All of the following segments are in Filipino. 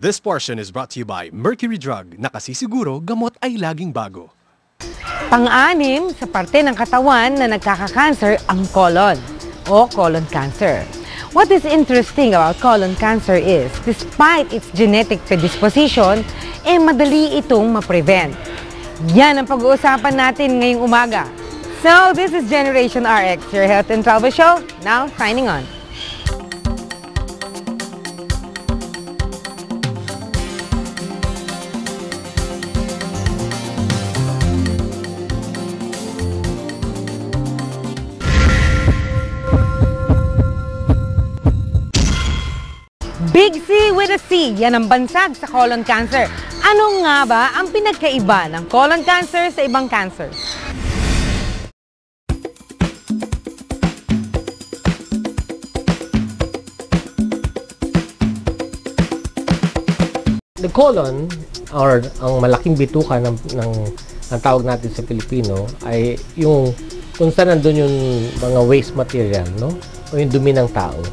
This portion is brought to you by Mercury Drug, nakasisiguro gamot ay laging bago. Pang-anim sa parte ng katawan na nagkaka-cancer ang colon o colon cancer. What is interesting about colon cancer is, despite its genetic predisposition, madali itong ma-prevent. Yan ang pag-uusapan natin ngayong umaga. So, this is Generation RX, your health and travel show, now signing on. Big C with a C, yan ang bansag sa colon cancer. Ano nga ba ang pinagkaiba ng colon cancer sa ibang cancer? The colon, or ang malaking bituka ng tawag natin sa Pilipino, ay yung kung saan nandun yung mga waste material, no? O yung dumi ng tao.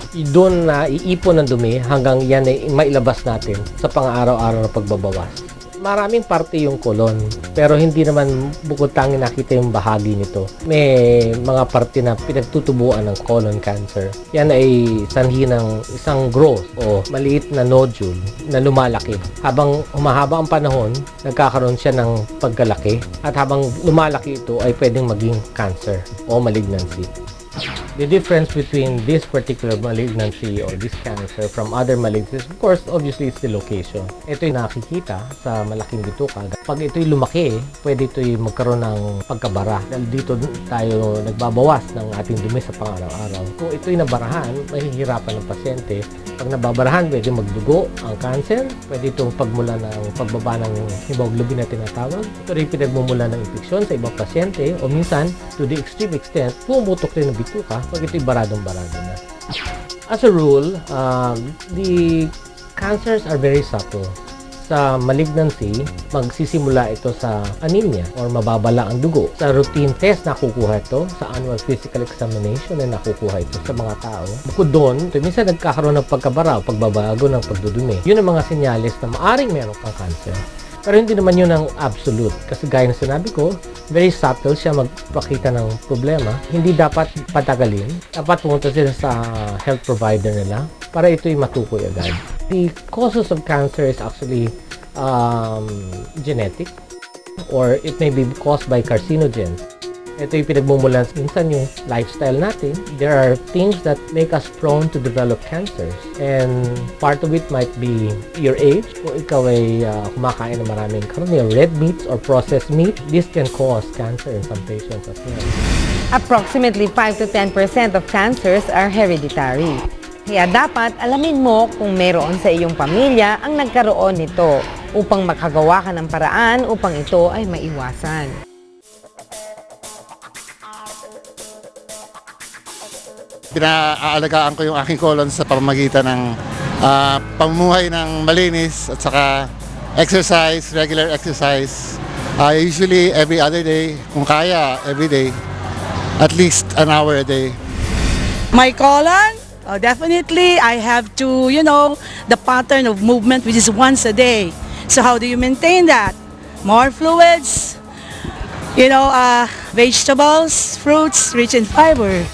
Doon na iipon ng dumi hanggang yan ay mailabas natin sa pang-araw-araw na pagbabawas. Maraming parte yung colon, pero hindi naman bukod tangi nakita yung bahagi nito. May mga parte na pinagtutubuan ng colon cancer. Yan ay sanhi ng isang growth o maliit na nodule na lumalaki. Habang humahaba ang panahon, nagkakaroon siya ng pagkalaki. At habang lumalaki ito ay pwedeng maging cancer o malignancy. The difference between this particular malignancy or this cancer from other malignancies, of course, obviously, is the location. Ito'y nakikita sa malaking bituka. Pag ito'y lumaki, pwede ito'y magkaroon ng pagkabara. Dahil dito tayo nagbabawas ng ating dumi sa pang-araw-araw. Kung ito'y nabarahan, mahihirapan ng pasyente. Pag nababarahan, pwede magdugo ang cancer. Pwede itong pagmula ng pagbaba ng hemoglobin na tinatawag. Ito rin pinagmumula ng infeksyon sa ibang pasyente o minsan, to the extreme extent, pumutok rin ng bituka pag ito'y baradong-barado na. As a rule, the cancers are very subtle. Sa malignancy, magsisimula ito sa anemia or mababala ang dugo. Sa routine test, nakukuha ito. Sa annual physical examination, na nakukuha ito sa mga tao. Bukod doon, minsan nagkakaroon ng pagkabara o pagbabago ng pagdudumi. Yun ang mga senyales na maaring meron kang cancer. Pero hindi naman yun ang absolute. Kasi gaya na sinabi ko, very subtle siya magpakita ng problema. Hindi dapat patagalin. Dapat pumunta sila sa health provider nila para ito'y matukoy agad. The causes of cancer is actually genetic or it may be caused by carcinogens. Ito yung pinagmumulan minsan yung lifestyle natin. There are things that make us prone to develop cancers. And part of it might be your age. Kung ikaw ay kumakain ng maraming karne, red meats or processed meat, this can cause cancer in some patients as well. Approximately 5 to 10% of cancers are hereditary. Kaya dapat alamin mo kung mayroon sa iyong pamilya ang nagkaroon nito upang makagawa ka ng paraan upang ito ay maiwasan. Pinaalagaan ko yung aking colon sa pamamagitan ng pamumuhay ng malinis at saka exercise, regular exercise. Usually every other day, kung kaya every day, at least an hour a day. My colon? Definitely I have to, the pattern of movement which is once a day. So how do you maintain that? More fluids, vegetables, fruits rich in fiber.